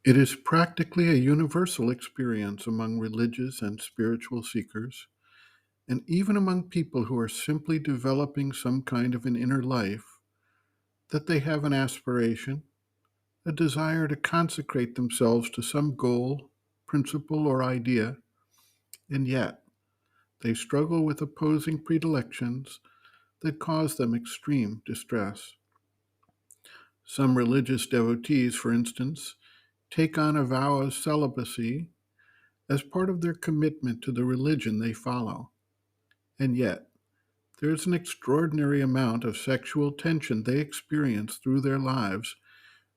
It is practically a universal experience among religious and spiritual seekers, and even among people who are simply developing some kind of an inner life, that they have an aspiration, a desire to consecrate themselves to some goal, principle, or idea, and yet they struggle with opposing predilections that cause them extreme distress. Some religious devotees, for instance, take on a vow of celibacy as part of their commitment to the religion they follow. And yet, there is an extraordinary amount of sexual tension they experience through their lives,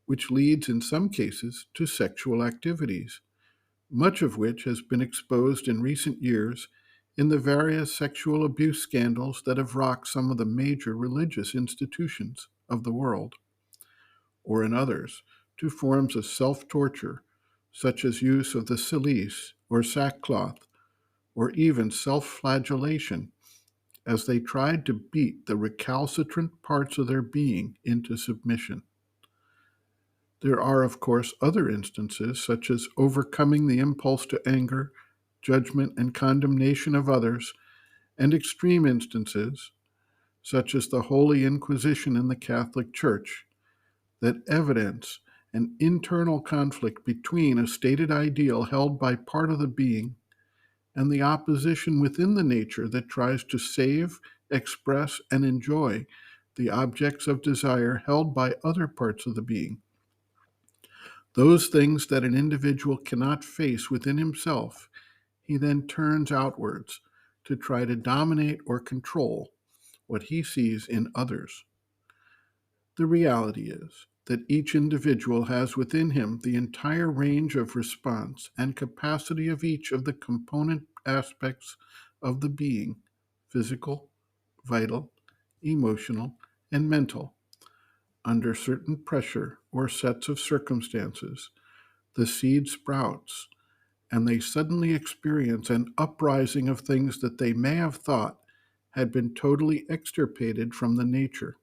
which leads in some cases to sexual activities, much of which has been exposed in recent years in the various sexual abuse scandals that have rocked some of the major religious institutions of the world, or in others, to forms of self torture, such as use of the cilice or sackcloth, or even self flagellation, as they tried to beat the recalcitrant parts of their being into submission. There are, of course, other instances, such as overcoming the impulse to anger, judgment, and condemnation of others, and extreme instances, such as the Holy Inquisition in the Catholic Church, that evidence an internal conflict between a stated ideal held by part of the being and the opposition within the nature that tries to save, express, and enjoy the objects of desire held by other parts of the being. Those things that an individual cannot face within himself, he then turns outwards to try to dominate or control what he sees in others. The reality is that each individual has within him the entire range of response and capacity of each of the component aspects of the being: physical, vital, emotional, and mental. Under certain pressure or sets of circumstances, the seed sprouts, and they suddenly experience an uprising of things that they may have thought had been totally extirpated from the nature.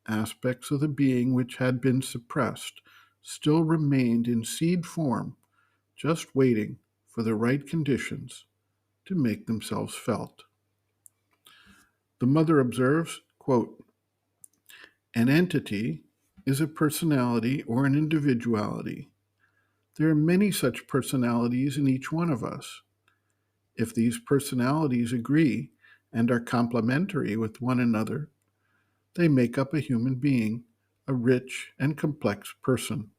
Aspects of the being which had been suppressed still remained in seed form, just waiting for the right conditions to make themselves felt. The mother observes, quote, "An entity is a personality or an individuality. There are many such personalities in each one of us. If these personalities agree and are complementary with one another, they make up a human being, a rich and complex person.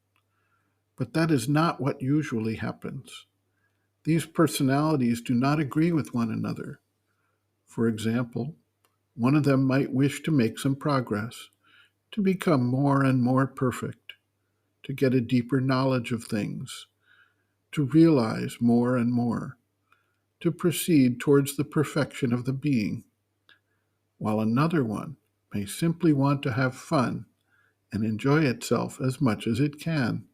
But that is not what usually happens. These personalities do not agree with one another. For example, one of them might wish to make some progress, to become more and more perfect, to get a deeper knowledge of things, to realize more and more, to proceed towards the perfection of the being, while another one may simply want to have fun and enjoy itself as much as it can.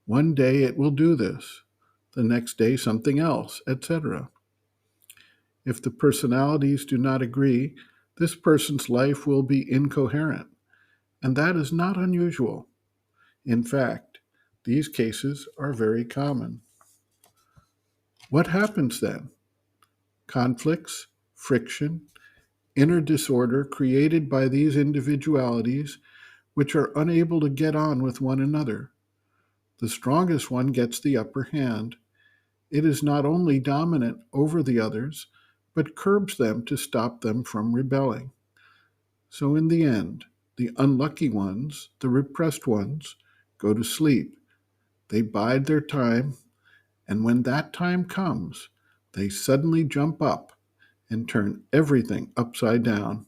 One day it will do this, the next day something else, etc. If the personalities do not agree, this person's life will be incoherent, and that is not unusual. In fact, these cases are very common. What happens then? Conflicts, friction, inner disorder created by these individualities which are unable to get on with one another. The strongest one gets the upper hand. It is not only dominant over the others, but curbs them to stop them from rebelling. So in the end, the unlucky ones, the repressed ones, go to sleep. They bide their time, and when that time comes, they suddenly jump up and turn everything upside down.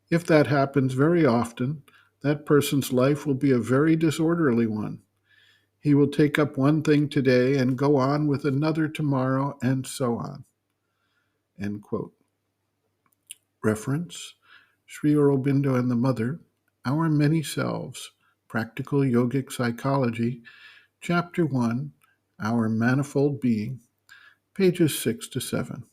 If that happens very often, that person's life will be a very disorderly one. He will take up one thing today and go on with another tomorrow, and so on. End quote. Reference: Sri Aurobindo and the Mother, Our Many Selves, Practical Yogic Psychology, Chapter 1, Our Manifold Being, pages 6 to 7.